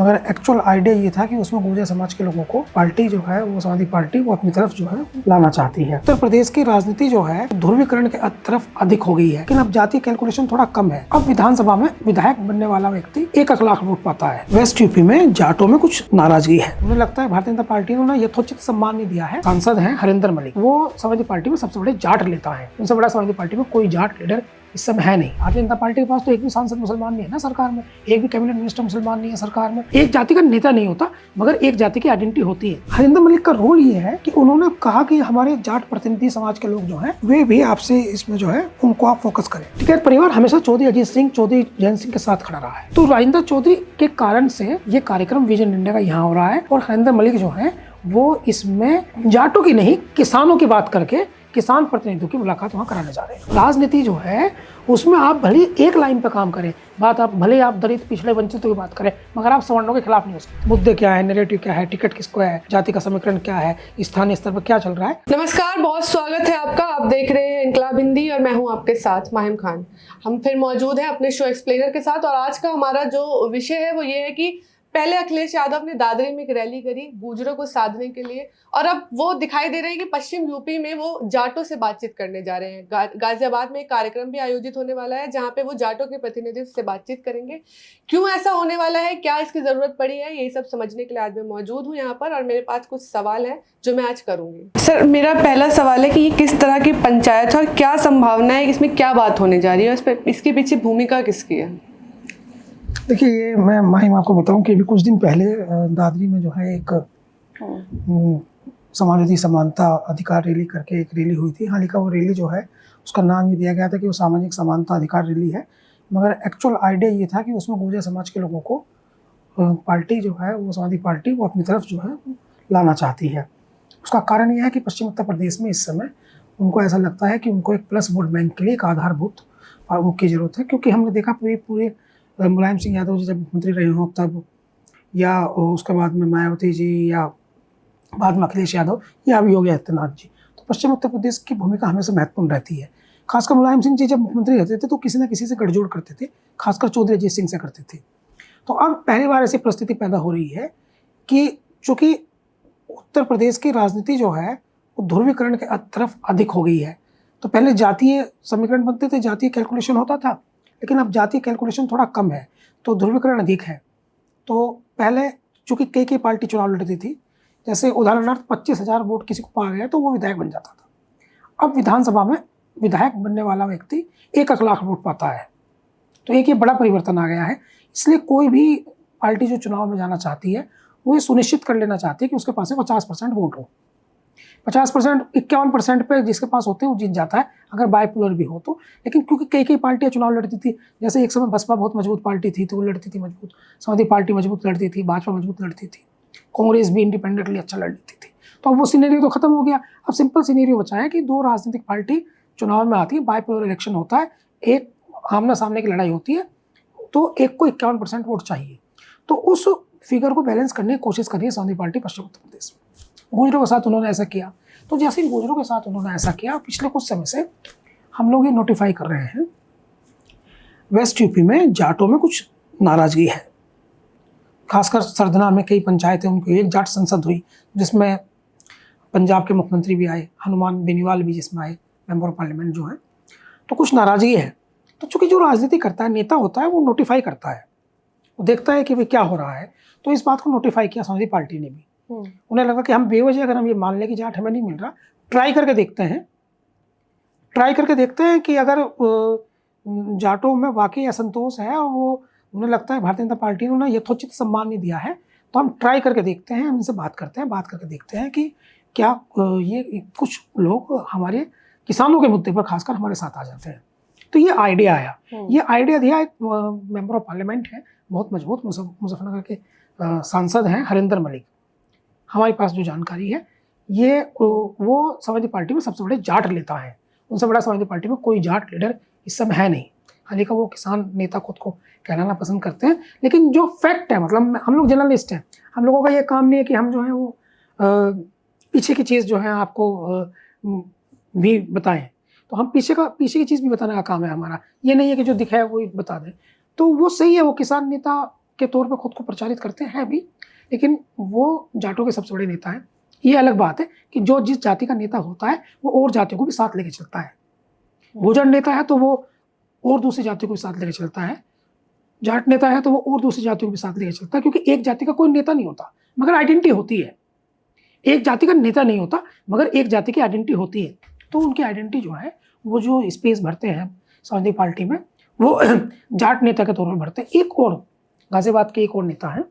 मगर actual idea ये था कि उसमें गुर्जर समाज के लोगों को पार्टी जो है वो समाजवादी पार्टी वो अपनी तरफ जो है लाना चाहती है। उत्तर प्रदेश की राजनीति जो है ध्रुवीकरण के तरफ अधिक हो गई है, लेकिन अब जातीय कैलकुलेशन थोड़ा कम है। अब विधानसभा में विधायक बनने वाला व्यक्ति 1 लाख वोट पाता है। वेस्ट यूपी में जाटों में कुछ नाराजगी है। उन्हें लगता है भारतीय जनता पार्टी ने यथोचित सम्मान नहीं दिया है। सांसद हैं हरिंदर मलिक, वो समाजवादी पार्टी में सबसे बड़े जाट नेता है। उनसे बड़ा समाजवादी पार्टी में कोई जाट लीडर इस समय है नहीं। भारतीय जनता पार्टी के पास तो एक भी सांसद मुसलमान नहीं है ना सरकार में, एक भी कैबिनेट मिनिस्टर मुसलमान नहीं है सरकार में। एक जाति का नेता नहीं होता, मगर एक जाति की आइडेंटिटी होती है। हरिंदर मलिक का रोल ये है कि उन्होंने कहा कि हमारे जाट प्रतिनिधि समाज के लोग जो हैं वे भी आपसे इसमें जो है उनको आप फोकस करें। टिकैत परिवार हमेशा चौधरी अजीत सिंह, चौधरी जयंत सिंह के साथ खड़ा रहा है। तो राजेंद्र चौधरी के कारण से ये कार्यक्रम विजन इंडिया का यहाँ हो रहा है और हरिंदर मलिक जो है वो इसमें जाटों की नहीं किसानों की बात करके किसान प्रतिनिधियों की मुलाकात वहाँ कराने जा रहे हैं। राजनीति जो है उसमें आप भले एक लाइन पे काम करें, बात आप भले आप दलित पिछड़े वंचितों की बात करें, मगर आप सवर्णों के खिलाफ नहीं हो सकते। मुद्दे क्या है, नैरेटिव क्या है, टिकट किसको है, जाति का समीकरण क्या है, स्थानीय स्तर पर क्या चल रहा है। नमस्कार, बहुत स्वागत है आपका। आप देख रहे हैं इनकलाब हिंदी और मैं हूं आपके साथ माहिम खान। हम फिर मौजूद हैं अपने शो एक्सप्लेनर के साथ और आज का हमारा जो विषय है वो ये है कि पहले अखिलेश यादव ने दादरी में एक रैली करी गुर्जरों को साधने के लिए और अब वो दिखाई दे रहे हैं कि पश्चिम यूपी में वो जाटों से बातचीत करने जा रहे हैं। गाजियाबाद में एक कार्यक्रम भी आयोजित होने वाला है जहां पे वो जाटों के प्रतिनिधियों से बातचीत करेंगे। क्यों ऐसा होने वाला है, क्या इसकी जरूरत पड़ी है, यही सब समझने के लिए आज मैं मौजूद हूँ यहाँ पर और मेरे पास कुछ सवाल है जो मैं आज करूंगी। सर, मेरा पहला सवाल है कि ये किस तरह की पंचायत है और क्या संभावना है, इसमें क्या बात होने जा रही है, इसके पीछे भूमिका किसकी है? देखिए, ये मैं माहिम आपको बताऊं कि अभी कुछ दिन पहले दादरी में जो है एक समाजवादी समानता अधिकार रैली करके एक रैली हुई थी। हालांकि वो रैली जो है उसका नाम ये दिया गया था कि वो सामाजिक समानता अधिकार रैली है, मगर एक्चुअल आइडिया ये था कि उसमें गुर्जर समाज के लोगों को पार्टी जो है वो समाजवादी पार्टी वो अपनी तरफ जो है लाना चाहती है। उसका कारण यह है कि पश्चिम उत्तर प्रदेश में इस समय उनको ऐसा लगता है कि उनको एक प्लस वोट बैंक के लिए एक आधारभूत की जरूरत है। क्योंकि हमने देखा पूरे मुलायम सिंह यादव जी जब मुख्यमंत्री रहे हों तब, या उसके बाद में मायावती जी, या बाद में अखिलेश यादव, या अभी योगी आदित्यनाथ जी, तो पश्चिम उत्तर प्रदेश की भूमिका हमेशा महत्वपूर्ण रहती है। खासकर मुलायम सिंह जी जब मुख्यमंत्री रहते थे तो किसी न किसी से गठजोड़ करते थे, खासकर चौधरी अजीत सिंह से करते थे। तो अब पहली बार ऐसी परिस्थिति पैदा हो रही है कि चूँकि उत्तर प्रदेश की राजनीति जो है वो ध्रुवीकरण के तरफ अधिक हो गई है। तो पहले जातीय समीकरण बनते थे, जातीय कैलकुलेशन होता था, लेकिन अब जातीय कैलकुलेशन थोड़ा कम है तो ध्रुवीकरण अधिक है। तो पहले चूंकि कई पार्टी चुनाव लड़ती थी, जैसे उदाहरणार्थ 25,000 वोट किसी को पा गया तो वो विधायक बन जाता था। अब विधानसभा में विधायक बनने वाला व्यक्ति 1 लाख वोट पाता है। तो एक ये बड़ा परिवर्तन आ गया है। इसलिए कोई भी पार्टी जो चुनाव में जाना चाहती है वो ये सुनिश्चित कर लेना चाहती है कि उसके पास 50% वोट हो। 50%, 51% पे जिसके पास होते हैं वो जीत जाता है, अगर बाइपोलर भी हो तो। लेकिन क्योंकि कई पार्टियां चुनाव लड़ती थी, जैसे एक समय बसपा बहुत मजबूत पार्टी थी तो वो लड़ती थी मजबूत, समाजवादी पार्टी मजबूत लड़ती थी, भाजपा मजबूत लड़ती थी, कांग्रेस भी इंडिपेंडेंटली अच्छा लड़ती थी। तो अब वो सिनेरियो तो खत्म हो गया। अब सिंपल सिनेरियो बचा है कि दो राजनीतिक पार्टी चुनाव में आती है, बाइपोलर इलेक्शन होता है, एक आमना सामने की लड़ाई होती है, तो एक को 51% वोट चाहिए। तो उस फिगर को बैलेंस करने की कोशिश कर रही है समाजवादी पार्टी पश्चिम उत्तर प्रदेश में। गुर्जरों के साथ उन्होंने ऐसा किया। तो जैसे ही गुर्जरों के साथ उन्होंने ऐसा किया, पिछले कुछ समय से हम लोग ये नोटिफाई कर रहे हैं वेस्ट यूपी में जाटों में कुछ नाराजगी है। खासकर सरधना में कई पंचायतें, उनको एक जाट संसद हुई जिसमें पंजाब के मुख्यमंत्री भी आए, हनुमान बेनीवाल भी जिसमें आए, मेंबर ऑफ पार्लियामेंट जो है। तो कुछ नाराजगी है। तो चूंकि जो राजनीति करता है, नेता होता है, वो नोटिफाई करता है, वो देखता है कि भाई क्या हो रहा है। तो इस बात को नोटिफाई किया समाजवादी पार्टी ने भी। उन्हें लगा कि हम बेवजह अगर हम ये मान लें कि जाट हमें नहीं मिल रहा, ट्राई करके देखते हैं कि अगर जाटों में वाकई असंतोष है और वो उन्हें लगता है भारतीय जनता पार्टी ने उन्हें यथोचित सम्मान नहीं दिया है, तो हम ट्राई करके देखते हैं, हम इनसे बात करके देखते हैं कि क्या ये कुछ लोग हमारे किसानों के मुद्दे पर खासकर हमारे साथ आ जाते हैं। तो ये आइडिया आया। ये आइडिया दिया एक मेंबर ऑफ पार्लियामेंट है, बहुत मजबूत, मुजफ्फरनगर के सांसद हैं हरिंदर मलिक। हमारे पास जो जानकारी है ये वो समाजवादी पार्टी में सबसे बड़े जाट नेता हैं। उनसे बड़ा समाजवादी पार्टी में कोई जाट लीडर इस समय है नहीं। हालांकि वो किसान नेता खुद को कहलाना पसंद करते हैं, लेकिन जो फैक्ट है, मतलब हम लोग जर्नलिस्ट हैं, हम लोगों का ये काम नहीं है कि हम जो है वो पीछे की चीज़ जो है आपको भी बताएं। तो हम पीछे की चीज़ भी बताने का काम है हमारा। ये नहीं है कि जो दिखा है वो बता दें। तो वो सही है, वो किसान नेता के तौर पर खुद को प्रचारित करते हैं भी, लेकिन वो जाटों के सबसे बड़े नेता हैं। ये अलग बात है कि जो जिस जाति का नेता होता है वो और जातियों को भी साथ लेके चलता है। गुर्जर नेता है तो वो और दूसरी जातियों को भी साथ लेके चलता है, जाट नेता है तो वो और दूसरी जातियों को भी साथ लेके चलता है, क्योंकि एक जाति का कोई नेता नहीं होता मगर आइडेंटिटी होती है। एक जाति का नेता नहीं होता मगर एक जाति की आइडेंटिटी होती है। तो उनकी आइडेंटिटी जो है वो जो स्पेस भरते हैं समाजवादी पार्टी में वो जाट नेता के तौर पर भरते हैं। एक और गाजियाबाद के एक और नेता हैं,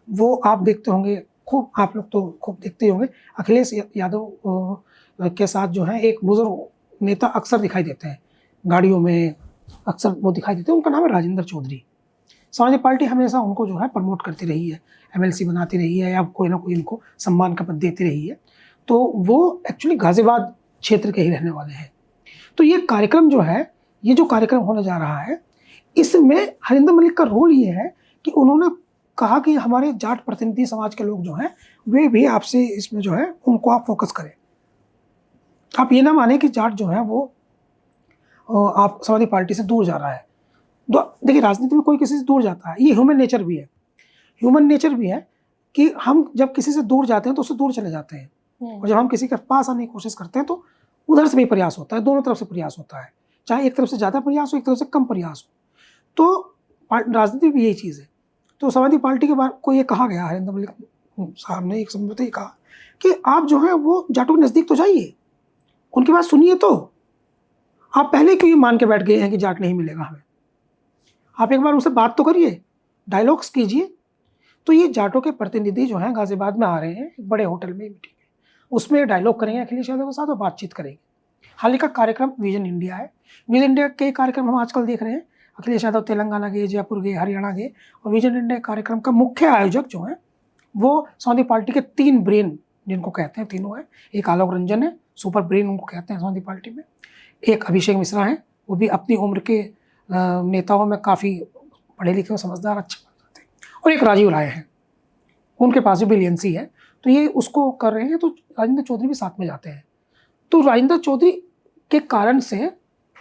वो आप देखते होंगे खूब, आप लोग तो खूब देखते ही होंगे, अखिलेश यादव के साथ जो है एक बुजुर्ग नेता अक्सर दिखाई देते हैं गाड़ियों में, अक्सर वो दिखाई देते हैं। उनका नाम है राजेंद्र चौधरी। समाजवादी पार्टी हमेशा उनको जो है प्रमोट करती रही है, MLC बनाती रही है या कोई ना कोई इनको सम्मान का पद देती रही है। तो वो एक्चुअली गाजियाबाद क्षेत्र के ही रहने वाले हैं। तो ये कार्यक्रम जो है, ये जो कार्यक्रम होने जा रहा है, इसमें हरिंदर मलिक का रोल ये है कि उन्होंने कहा कि हमारे जाट प्रतिनिधि समाज के लोग जो हैं वे भी आपसे इसमें जो है उनको आप फोकस करें। आप ये ना माने कि जाट जो है वो आप समाजवादी पार्टी से दूर जा रहा है। देखिए, राजनीति में कोई किसी से दूर जाता है, ये ह्यूमन नेचर भी है। ह्यूमन नेचर भी है कि हम जब किसी से दूर जाते हैं तो उससे दूर चले जाते हैं, और जब हम किसी के पास आने की कोशिश करते हैं तो उधर से भी प्रयास होता है, दोनों तरफ से प्रयास होता है, चाहे एक तरफ से ज़्यादा प्रयास हो, एक तरफ से कम प्रयास हो। तो राजनीति भी यही चीज़ है। तो समाजवादी पार्टी के बारे को ये कहा गया, हरिंदर मलिक साहब ने एक समय ये कहा कि आप जो है वो जाटों के नज़दीक तो जाइए, उनकी बात सुनिए। तो आप पहले क्यों ये मान के बैठ गए हैं कि जाट नहीं मिलेगा हमें? आप एक बार उनसे बात तो करिए, डायलॉग्स कीजिए। तो ये जाटों के प्रतिनिधि जो हैं गाजियाबाद में आ रहे हैं एक बड़े होटल में मीटिंग में, उसमें डायलॉग करेंगे अखिलेश यादव के साथ और बातचीत करेंगे। हाल ही का कार्यक्रम विजन इंडिया है। विजन इंडिया के कार्यक्रम हम आजकल देख रहे हैं, अखिलेश यादव तेलंगाना गए, जयपुर गए, हरियाणा गए, और विजन इंडिया कार्यक्रम का मुख्य आयोजक जो है वो समाजवादी पार्टी के 3 ब्रेन जिनको कहते हैं, तीनों हैं। एक आलोक रंजन है, सुपर ब्रेन उनको कहते हैं समाजवादी पार्टी में। एक अभिषेक मिश्रा हैं, वो भी अपनी उम्र के नेताओं में काफ़ी पढ़े लिखे और समझदार, अच्छे थे। और एक राजीव राय हैं, उनके पास भी बिलियंसी है। तो ये उसको कर रहे हैं, तो राजेंद्र चौधरी भी साथ में जाते हैं। तो राजेंद्र चौधरी के कारण से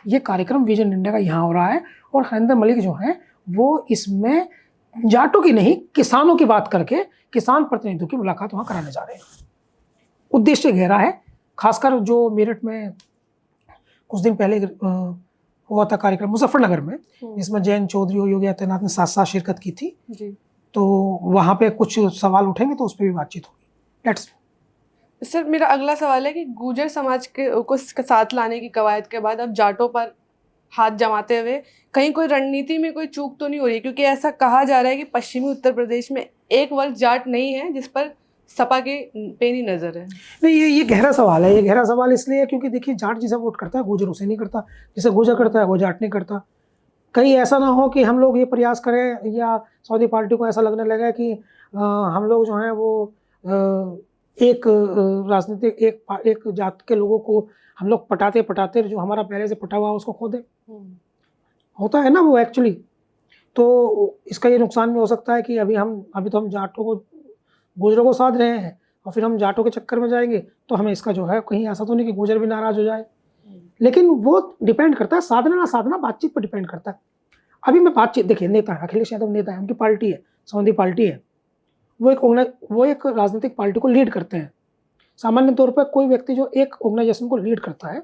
ये कार्यक्रम विजन इंडिया का यहाँ हो रहा है, और हरिंदर मलिक जो हैं वो इसमें जाटों की नहीं, किसानों की बात करके किसान प्रतिनिधियों की मुलाकात वहाँ कराने जा रहे हैं। उद्देश्य गहरा है, खासकर जो मेरठ में कुछ दिन पहले हुआ था कार्यक्रम मुजफ्फरनगर में, जिसमें जयंत चौधरी और योगी आदित्यनाथ ने साथ साथ शिरकत की थी जी। तो वहाँ पे कुछ सवाल उठेंगे तो उस पर भी बातचीत होगी। लेट्स सर, मेरा अगला सवाल है कि गुर्जर समाज को साथ लाने की कवायद के बाद अब जाटों पर हाथ जमाते हुए कहीं कोई रणनीति में कोई चूक तो नहीं हो रही? क्योंकि ऐसा कहा जा रहा है कि पश्चिमी उत्तर प्रदेश में एक वर्ग जाट नहीं है जिस पर सपा के पेनी नजर है। नहीं, ये गहरा सवाल है। ये गहरा सवाल इसलिए है क्योंकि देखिए, जाट जिसे वोट करता है गुर्जर उसे नहीं करता, जिसे गुर्जर करता है वो जाट नहीं करता। कहीं ऐसा ना हो कि हम लोग ये प्रयास करें या समाजवादी पार्टी को ऐसा लगने लगे कि हम लोग जो हैं वो एक राजनीतिक एक जात के लोगों को हम लोग पटाते पटाते जो हमारा पहले से पटा हुआ उसको खो दे। होता है ना वो एक्चुअली। तो इसका ये नुकसान भी हो सकता है कि अभी तो हम जाटों को, गुर्जरों को साध रहे हैं, और फिर हम जाटों के चक्कर में जाएंगे तो हमें इसका जो है कहीं ऐसा तो नहीं कि गुर्जर भी नाराज हो जाए। लेकिन वो डिपेंड करता है, साधना ना साधना बातचीत पर डिपेंड करता है। अभी मैं बातचीत, देखिए, नेता है अखिलेश यादव, नेता है, उनकी पार्टी है, समाजवादी पार्टी है, वो एक राजनीतिक पार्टी को लीड करते हैं। सामान्य तौर पर कोई व्यक्ति जो एक ऑर्गेनाइजेशन को लीड करता है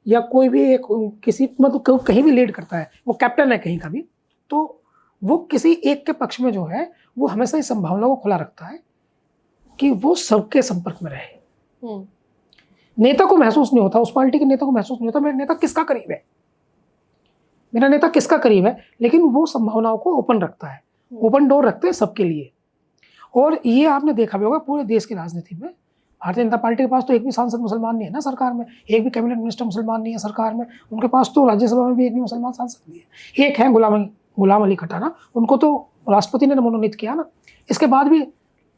या कोई भी एक किसी मतलब कहीं भी लीड करता है, वो कैप्टन है कहीं का भी, तो वो किसी एक के पक्ष में जो है वो हमेशा इस संभावना को खुला रखता है कि वो सबके संपर्क में रहे। नेता को महसूस नहीं होता, उस पार्टी के नेता को महसूस नहीं होता मेरा नेता किसका करीब है, मेरा नेता किसका करीब है, लेकिन वो संभावनाओं को ओपन रखता है, ओपन डोर रखते हैं सबके लिए। और ये आपने देखा भी होगा पूरे देश की राजनीति में, भारतीय जनता पार्टी के पास तो एक भी सांसद मुसलमान नहीं है ना सरकार में, एक भी कैबिनेट मिनिस्टर मुसलमान नहीं है सरकार में, उनके पास तो राज्यसभा में भी एक भी मुसलमान सांसद नहीं है। एक है गुलाम अली खटाना, उनको तो राष्ट्रपति ने मनोनीत किया ना। इसके बाद भी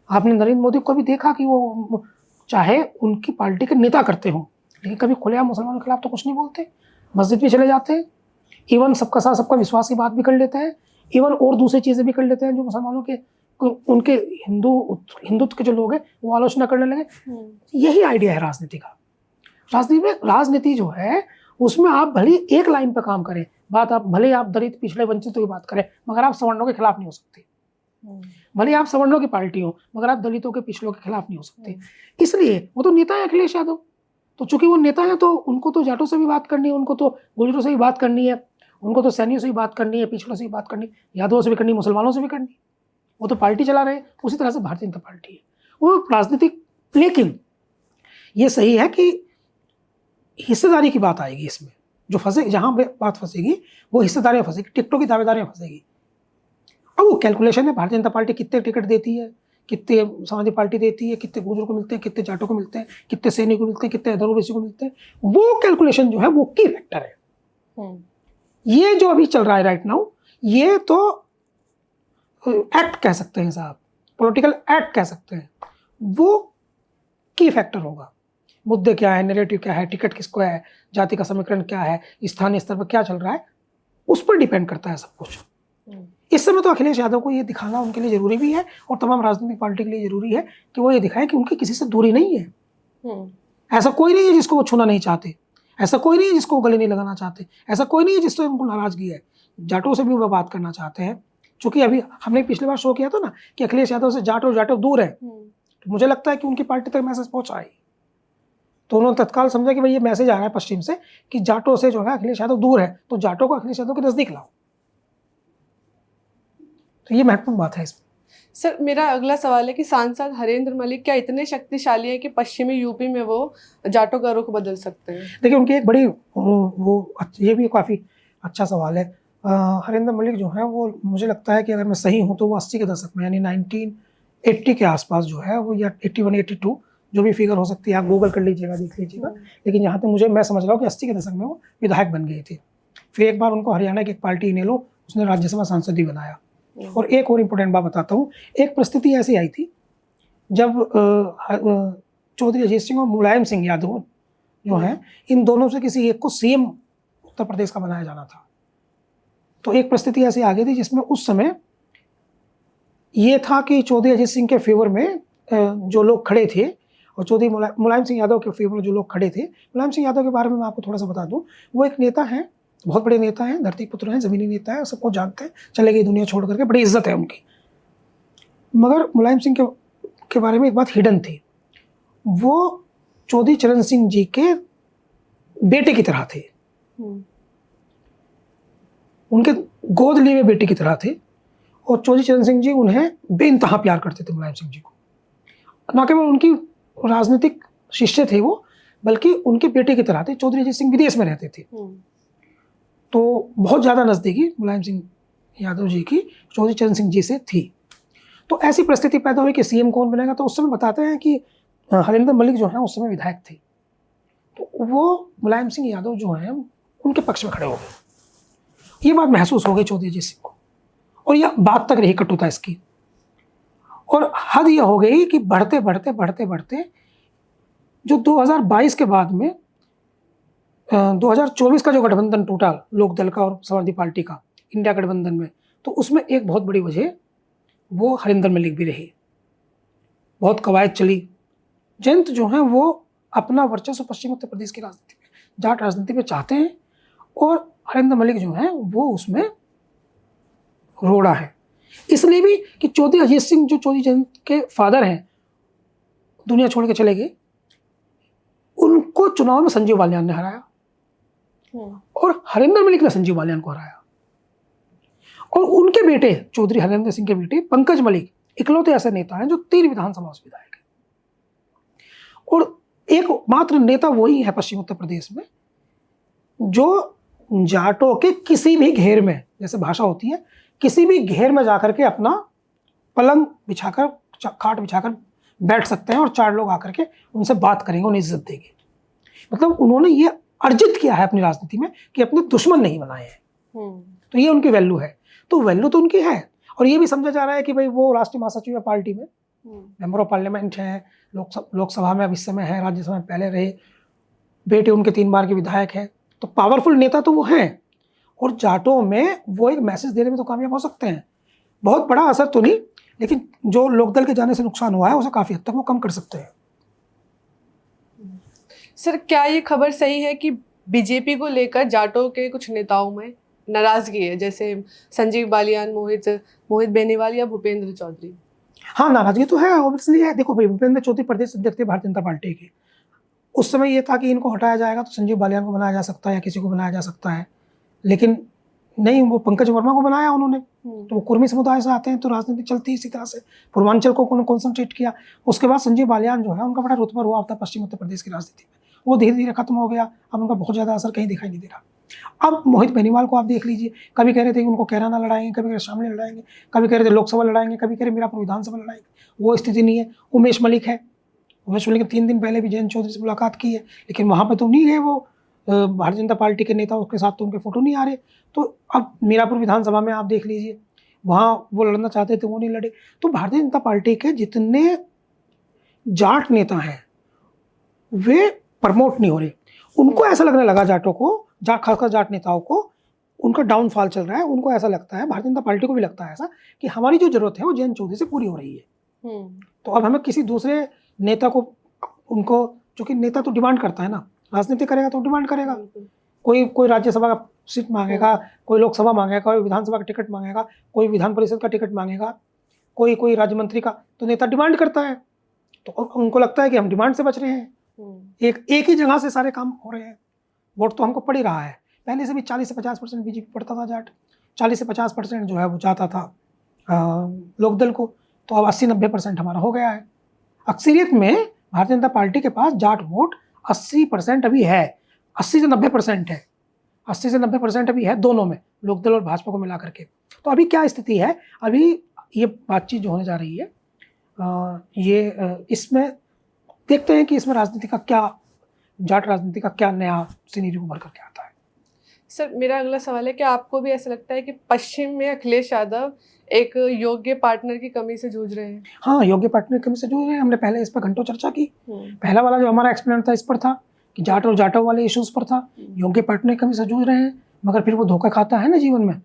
आपने नरेंद्र मोदी को भी देखा कि वो चाहे उनकी पार्टी के नेता करते हों, लेकिन कभी खुलेआम मुसलमानों के खिलाफ तो कुछ नहीं बोलते, मस्जिद भी चले जाते हैं, इवन सबका साथ सबका विश्वास की बात भी कर लेते हैं, इवन और दूसरी चीज़ें भी कर लेते हैं जो मुसलमानों के उनके हिंदुत्व के जो लोग हैं वो आलोचना करने लगे। यही आइडिया है राजनीति का। राजनीति जो है उसमें आप भले एक लाइन पर काम करें, बात आप भले ही आप दलित पिछड़े वंचित की बात करें, मगर आप सवर्णों के खिलाफ नहीं हो सकते। भले ही आप सवर्णों की पार्टी हो, मगर आप दलितों के पिछड़ों के खिलाफ नहीं हो सकते। इसलिए वो तो नेता है अखिलेश यादव, तो चूंकि वो नेता है तो उनको तो जाटों से भी बात करनी है, उनको तो गुजरों से भी बात करनी है, उनको तो सैनियों से भी बात करनी है, पिछड़ों से भी बात करनी है, यादवों से भी करनी है, मुसलमानों से भी करनी है। वो तो पार्टी चला रहे हैं। उसी तरह से भारतीय जनता पार्टी है वो राजनीतिक। लेकिन ये सही है कि हिस्सेदारी की बात आएगी इसमें, जो फंसे, जहां बात फंसेगी वो हिस्सेदारी में फंसेगी, टिकटों की दावेदारी में फंसेगी। अब वो कैलकुलेशन है, भारतीय जनता पार्टी कितने टिकट देती है, कितने समाजवादी पार्टी देती है, कितने गुजरों को मिलते हैं, कितने जाटों को मिलते हैं, कितने सैनिक को मिलते हैं, कितने अदर ओबीसी को मिलते हैं, वो कैलकुलेशन जो है वो की फैक्टर है। ये जो अभी चल रहा है राइट नाउ, ये तो एक्ट कह सकते हैं साहब, पॉलिटिकल एक्ट कह सकते हैं, वो की फैक्टर होगा। मुद्दे क्या है, नैरेटिव क्या है, टिकट किसको है, जाति का समीकरण क्या है, स्थानीय स्तर पर क्या चल रहा है, उस पर डिपेंड करता है सब कुछ। इस समय तो अखिलेश यादव को ये दिखाना उनके लिए जरूरी भी है और तमाम राजनीतिक पार्टी के लिए जरूरी है कि वो ये दिखाएं कि उनकी किसी से दूरी नहीं है। ऐसा कोई नहीं है जिसको वो छूना नहीं चाहते, ऐसा कोई नहीं है जिसको वो गले नहीं लगाना चाहते, ऐसा कोई नहीं है जिससे उनको नाराजगी है। जाटों से भी वो बात करना चाहते हैं, चूंकि अभी हमने पिछली बार शो किया था ना कि अखिलेश यादव से जाट और जाटव दूर है, तो मुझे लगता है कि उनकी पार्टी तक मैसेज पहुंचा है, तो उन्होंने तत्काल समझा कि भाई ये मैसेज आ रहा है पश्चिम से कि जाटों से जो है अखिलेश यादव दूर है, तो जाटों को अखिलेश यादव के नजदीक लाओ। तो ये महत्वपूर्ण बात है इसमें। सर मेरा अगला सवाल है कि सांसद हरेंद्र मलिक क्या इतने शक्तिशाली है कि पश्चिमी यूपी में वो जाटों का रुख बदल सकते हैं? देखिए उनकी एक बड़ी ये भी काफ़ी अच्छा सवाल है। हरेंद्र मलिक जो है वो, मुझे लगता है कि अगर मैं सही हूँ तो वो 80 के दशक में, यानी 1980 के आसपास जो है वो, या 81 82, जो भी फिगर हो सकती है आप गूगल कर लीजिएगा, देख लीजिएगा। लेकिन यहाँ तक मैं समझ रहा हूँ कि 80 के दशक में वो विधायक बन गए थे। फिर एक बार उनको हरियाणा की एक पार्टी इनेलो, उसने राज्यसभा सांसद भी बनाया। और एक और इम्पोर्टेंट बात बताता हूँ, एक परिस्थिति ऐसी आई थी जब चौधरी अजीत सिंह और मुलायम सिंह यादव जो हैं, इन दोनों से किसी एक को सीएम उत्तर प्रदेश का बनाया जाना था। तो एक परिस्थिति ऐसी आ गई थी जिसमें उस समय ये था कि चौधरी अजीत सिंह के फेवर में जो लोग खड़े थे और चौधरी मुलायम सिंह यादव के फेवर में जो लोग खड़े थे, मुलायम सिंह यादव के बारे में मैं आपको थोड़ा सा बता दूं, वो एक नेता हैं, बहुत बड़े नेता हैं, धरती पुत्र हैं, जमीनी नेता हैं, सबको जानते हैं, चले गए दुनिया छोड़ करके, बड़ी इज्जत है उनकी। मगर मुलायम सिंह के बारे में एक बात हिडन थी, वो चौधरी चरण सिंह जी के बेटे की तरह थे, उनके गोद लिए हुए बेटे की तरह थे। और चौधरी चरण सिंह जी उन्हें बेइंतहा प्यार करते थे, मुलायम सिंह जी को। न केवल उनकी राजनीतिक शिष्य थे वो, बल्कि उनके बेटे की तरह थे। चौधरी अजीत सिंह विदेश में रहते थे, तो बहुत ज़्यादा नज़दीकी मुलायम सिंह यादव जी की चौधरी चरण सिंह जी से थी। तो ऐसी परिस्थिति पैदा हुई कि सीएम कौन बनेगा, तो उस समय बताते हैं कि हरेंद्र मलिक जो हैं उस समय विधायक थे, तो वो मुलायम सिंह यादव जो हैं उनके पक्ष में खड़े हो गए। ये बात महसूस हो गई चौधरी अजीत सिंह को, और यह बात तक रही कटुता इसकी। और हद यह हो गई कि बढ़ते बढ़ते बढ़ते बढ़ते जो 2022 के बाद में 2024 का जो गठबंधन टूटा लोकदल का और समाजवादी पार्टी का, इंडिया गठबंधन में, तो उसमें एक बहुत बड़ी वजह वो हरेंद्र मलिक भी रही। बहुत कवायद चली, जयंत जो हैं वो अपना वर्चस्व पश्चिम उत्तर प्रदेश की राजनीति में, जाट राजनीति में चाहते हैं, और हरेंद्र मलिक जो हैं वो उसमें रोड़ा है। इसलिए भी कि चौधरी अजीत सिंह जो चौधरी जयंत के फादर हैं, दुनिया छोड़ के चले गए, उनको चुनाव में संजीव बालियान ने हराया और हरेंद्र मलिक ने संजीव बालियान को हराया। और उनके बेटे चौधरी हरेंद्र सिंह के बेटे पंकज मलिक इकलौते ऐसे नेता हैं जो 3 विधानसभा से विधायक हैं, और एक मात्र नेता वही है पश्चिम उत्तर प्रदेश में जो जाटों के किसी भी घेर में, जैसे भाषा होती है, किसी भी घेर में जाकर के अपना पलंग बिछाकर, खाट बिछाकर बैठ सकते हैं और 4 लोग आकर के उनसे बात करेंगे, उन्हें इज्जत देंगे। मतलब उन्होंने ये अर्जित किया है अपनी राजनीति में कि अपने दुश्मन नहीं बनाए हैं। तो ये उनकी वैल्यू है। तो वैल्यू तो उनकी है, और ये भी समझा जा रहा है कि भाई वो राष्ट्रीय महासचिव है पार्टी में, मेंबर ऑफ पार्लियामेंट हैं, लोकसभा में अब इस समय है, राज्यसभा में पहले रहे, बेटे उनके 3 बार के विधायक हैं, तो पावरफुल नेता तो वो हैं। और जाटों में वो एक मैसेज देने में तो कामयाब हो सकते हैं। बहुत बड़ा असर तो नहीं, लेकिन जो लोकदल के जाने से नुकसान हुआ है उसे काफ़ी हद तक वो कम कर सकते हैं। सर क्या ये खबर सही है कि बीजेपी को लेकर जाटों के कुछ नेताओं में नाराजगी है, जैसे संजीव बालियान, मोहित बेनीवाल या भूपेंद्र चौधरी? हाँ, नाराजगी तो है, ऑब्वियसली है। देखो भाई, भूपेंद्र चौधरी प्रदेश अध्यक्ष थे भारतीय जनता पार्टी के। उस समय ये था कि इनको हटाया जाएगा तो संजीव बालियान को बनाया जा सकता है या किसी को बनाया जा सकता है, लेकिन नहीं, वो पंकज वर्मा को बनाया उन्होंने। तो वो कुर्मी समुदाय से आते हैं, तो राजनीति चलती है इसी तरह से। पूर्वांचल को उन्होंने कॉन्सेंट्रेट किया। उसके बाद संजीव बालियान जो है, उनका बड़ा रुतबा हुआ था पश्चिम उत्तर प्रदेश की राजनीति में। वो धीरे धीरे खत्म हो गया, अब उनका बहुत ज़्यादा असर कहीं दिखाई नहीं दे रहा। अब मोहित बेनीवाल को आप देख लीजिए, कभी कह रहे थे कि उनको कैराना लड़ाएंगे, कभी कह रहे शामली लड़ाएंगे, कभी कह रहे थे लोकसभा लड़ाएंगे, कभी कह रहे मीरापुर विधानसभा लड़ाएंगे। वो स्थिति नहीं है। उमेश मलिक है, उमेश मलिक ने 3 दिन पहले भी जयंत चौधरी से मुलाकात की है, लेकिन वहाँ पर तो नहीं गए वो भारतीय जनता पार्टी के नेता, उसके साथ तो उनके फोटो नहीं आ रहे। तो अब मीरापुर विधानसभा में आप देख लीजिए, वहाँ वो लड़ना चाहते थे, वो नहीं लड़े। तो भारतीय जनता पार्टी के जितने जाट नेता हैं वे प्रमोट नहीं हो रहे। उनको ऐसा लगने लगा, जाटों को, खासकर जाट नेताओं को, उनका डाउनफॉल चल रहा है। उनको ऐसा लगता है, भारतीय जनता पार्टी को भी लगता है ऐसा, कि हमारी जो जरूरत है वो जयंत चौधरी से पूरी हो रही है। तो अब हमें किसी दूसरे नेता को, उनको, चूंकि नेता तो डिमांड करता है ना, राजनीति करेगा तो डिमांड करेगा। कोई राज्यसभा का सीट मांगेगा, कोई लोकसभा मांगेगा, कोई विधानसभा का टिकट मांगेगा, कोई विधान परिषद का टिकट मांगेगा, कोई राज्य मंत्री का, तो नेता डिमांड करता है। तो उनको लगता है कि हम डिमांड से बच रहे हैं, एक ही जगह से सारे काम हो रहे हैं। वोट तो हमको पड़ ही रहा है। पहले से भी 40 से 50% बीजेपी पड़ता था जाट, 40 से 50% जो है वो जाता था लोकदल को। तो अब 80-90% हमारा हो गया है। अक्सरियत में भारतीय जनता पार्टी के पास जाट वोट 80% अभी है, 80 से 90% है, 80 से 90% अभी है दोनों में, लोकदल और भाजपा को मिला करके। तो अभी क्या स्थिति है, अभी ये बातचीत जो होने जा रही है, इसमें देखते हैं कि इसमें राजनीति का क्या, जाट राजनीति का क्या नया सिनेरियो उभर करके आता है। सर, मेरा अगला सवाल है कि आपको भी ऐसा लगता है कि पश्चिम में अखिलेश यादव एक योग्य पार्टनर की कमी से जूझ रहे हैं? हाँ, योग्य पार्टनर की कमी से जूझ रहे हैं। हमने पहले इस पर घंटों चर्चा की। पहला वाला जो हमारा एक्सपेरिमेंट था इस पर था कि जाट और जाटों वाले इश्यूज पर था। योग्य पार्टनर की कमी से जूझ रहे हैं, मगर फिर वो धोखा खाता है ना जीवन में।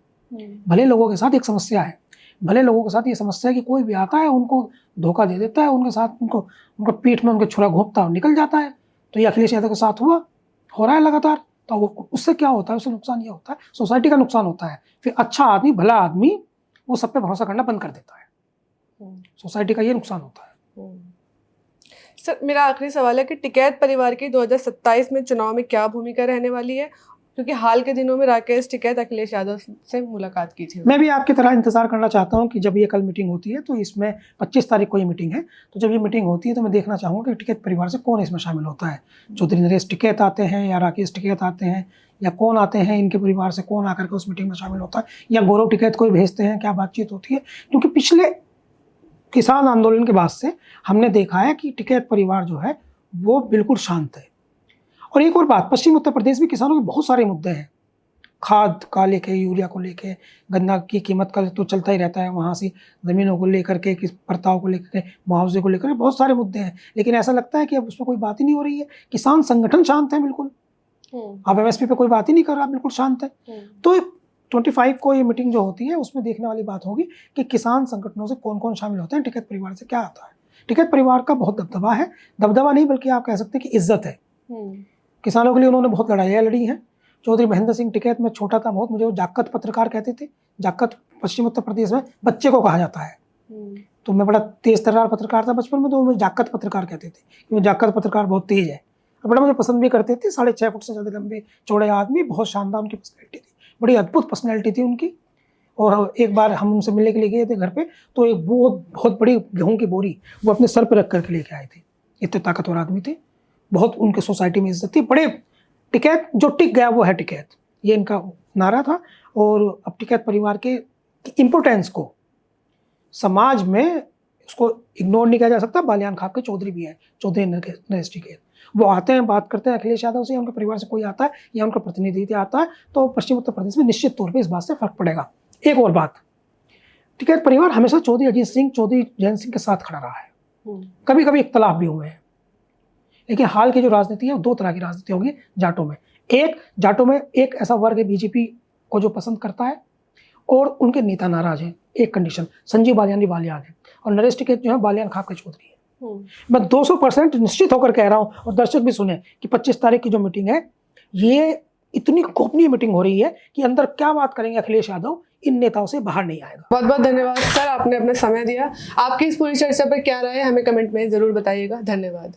भले लोगों के साथ एक समस्या है, भले लोगों के साथ ये समस्या है कि कोई भी आता है उनको धोखा दे देता है, उनके साथ उनको पीठ में उनके छुरा घोंपता है, निकल जाता है। तो ये अखिलेश यादव के साथ हो रहा है लगातार। तो वो उससे क्या होता है, उससे नुकसान ये होता है, सोसाइटी का नुकसान होता है। फिर अच्छा आदमी, भला आदमी, वो सब पे भरोसा करना बंद कर देता है। सोसाइटी का ये नुकसान होता है। सर, मेरा आखिरी सवाल है कि टिकैत परिवार की 2027 में चुनाव में क्या भूमिका रहने वाली है, क्योंकि हाल के दिनों में राकेश टिकैत अखिलेश यादव से मुलाकात की थी। मैं भी आपकी तरह इंतजार करना चाहता हूं कि जब ये कल मीटिंग होती है, तो इसमें 25 तारीख को ये मीटिंग है, तो जब ये मीटिंग होती है तो मैं देखना चाहूँगा कि टिकैत परिवार से कौन इसमें शामिल होता है। चौधरी नरेश टिकैत आते हैं या राकेश टिकैत आते हैं, या कौन आते हैं इनके परिवार से, कौन आकर के उस मीटिंग में शामिल होता है, या गौरव टिकैत को भेजते हैं, क्या बातचीत होती है। क्योंकि पिछले किसान आंदोलन के बाद से हमने देखा है कि टिकैत परिवार जो है वो बिल्कुल शांत है। और एक और बात, पश्चिम उत्तर प्रदेश में किसानों के बहुत सारे मुद्दे हैं, खाद का लेके, यूरिया को लेके, गन्ना की कीमत का तो चलता ही रहता है, वहाँ से ज़मीनों को लेकर के, किस परताव को लेकर के, मुआवजे को लेकर, बहुत सारे मुद्दे हैं। लेकिन ऐसा लगता है कि अब उसमें कोई बात ही नहीं हो रही है। किसान संगठन शांत है बिल्कुल, अब एमएसपी पे कोई बात ही नहीं कर रहा, बिल्कुल शांत है। तो 25 को ये मीटिंग जो होती है उसमें देखने वाली बात होगी कि किसान संगठनों से कौन कौन शामिल होते हैं, टिकैत परिवार से क्या आता है। टिकैत परिवार का बहुत दबदबा है, दबदबा नहीं बल्कि आप कह सकते हैं कि इज्जत है। किसानों के लिए उन्होंने बहुत लड़ाइयाँ लड़ी हैं। चौधरी महेंद्र सिंह टिकैत में छोटा था बहुत, मुझे वो जाकत पत्रकार कहते थे। जाकत पश्चिम उत्तर प्रदेश में बच्चे को कहा जाता है। तो मैं बड़ा तेज तर्रार पत्रकार था बचपन में, तो मुझे जाकत पत्रकार कहते थे, क्योंकि जाकत पत्रकार बहुत तेज है। और बड़ा मुझे पसंद भी करते थे। 6.5 फुट से ज़्यादा लंबे चौड़े आदमी, बहुत शानदार उनकी पर्सनैलिटी थी, बड़ी अद्भुत पर्सनैलिटी थी उनकी। और एक बार हम उनसे मिलने के लिए गए थे घर पे, तो एक बहुत बड़ी गेहूं की बोरी वो अपने सर पर रख करके लेके आए थे। इतने ताकतवर आदमी थे, बहुत उनके सोसाइटी में इज्जत थी। बड़े टिकैत जो टिक गया वो है टिकैत, ये इनका नारा था। और अब टिकैत परिवार के इम्पोर्टेंस को समाज में उसको इग्नोर नहीं किया जा सकता। बालियान खाप के चौधरी भी हैं, चौधरी नरेश टिकैत, वो आते हैं, बात करते हैं अखिलेश यादव से, या उनके परिवार से कोई आता है या उनका प्रतिनिधि आता है, तो पश्चिम उत्तर प्रदेश में निश्चित तौर पर इस बात से फर्क पड़ेगा। एक और बात, टिकैत परिवार हमेशा चौधरी अजीत सिंह, चौधरी जयंत सिंह के साथ खड़ा रहा है। कभी कभी इख्तलाफ भी हुए हैं, लेकिन हाल की जो राजनीति है वो 2 तरह की राजनीति होगी जाटों में। जाटों में एक ऐसा वर्ग है बीजेपी को जो पसंद करता है और उनके नेता नाराज हैं। एक कंडीशन, संजीव बालियान है, और नरेश टिकैत जो है बालियान खाप के चौधरी है। मैं 200% निश्चित होकर कह रहा हूँ, और दर्शक भी सुने कि 25 तारीख की जो मीटिंग है ये इतनी गोपनीय मीटिंग हो रही है कि अंदर क्या बात करेंगे अखिलेश यादव इन नेताओं से बाहर नहीं आएगा। बहुत बहुत धन्यवाद सर, आपने अपना समय दिया। आपकी इस पूरी चर्चा पर क्या राय है हमें कमेंट में जरूर बताइएगा। धन्यवाद।